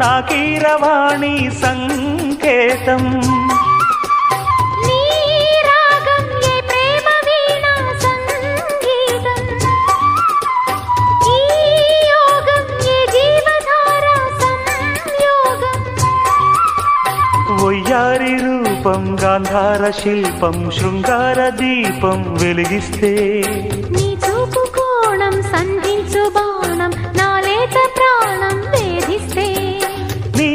నా కీరవాణి సంకేతం వయ్యారి రూపం గాంధార శిల్పం శృంగార దీపం వెలిగిస్తే నీ చూపు కోణం సంధించు బాణం నా లేత ప్రాణం వేధిస్తే నీ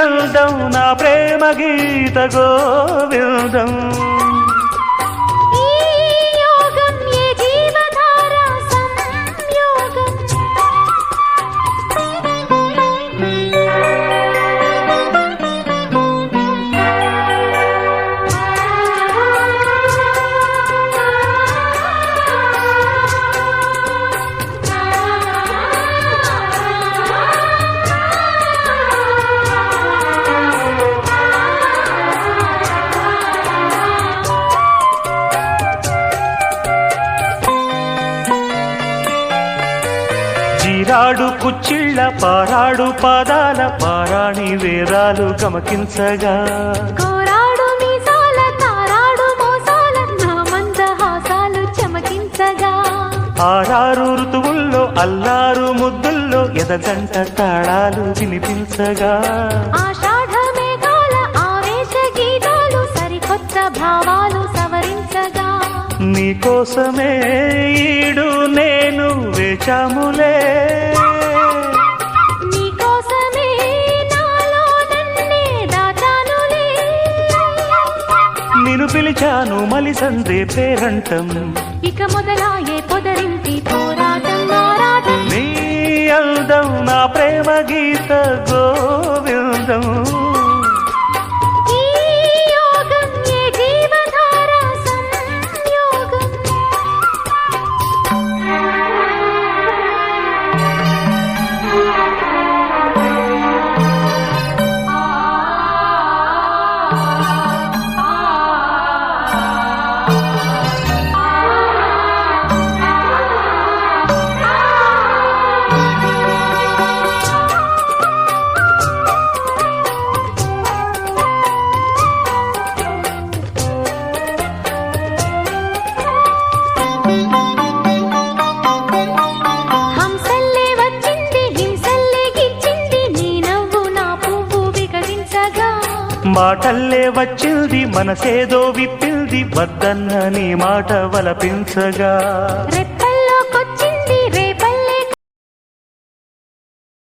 అందం నా ప్రేమ గీత గోవిందం చీరాడు కుచ్చిళ్ళ పారాడు పాదాల పారాణి వేదాలు గమకించగా కోరాడు మీసాల తారాడు మోసాల నా మందహాసాలు చమకించగా ఆరారు ఋతువుల్లో అల్లారు ముద్దుల్లో ఎదగంట తాళాలు వినిపించగా ఆషాఢ మేఘాల ఆవేశ గీతాలు సరికొత్త భావాలు సవరించగా నీకోసమే ఈడు నేను వేచాములే నీకోసమే నాలో నన్నే దాచానులే నిన్ను పిలిచాను మలిసందే పేరంటం ఇక మొదలాయే పొదరింటి పోరాటం ఆరాటం నీ అందం నా ప్రేమ గీత గోవిందం మాటల్లే వచ్చింది మనసేదో విప్పింది వద్దన్న నీ మాట వలపించగా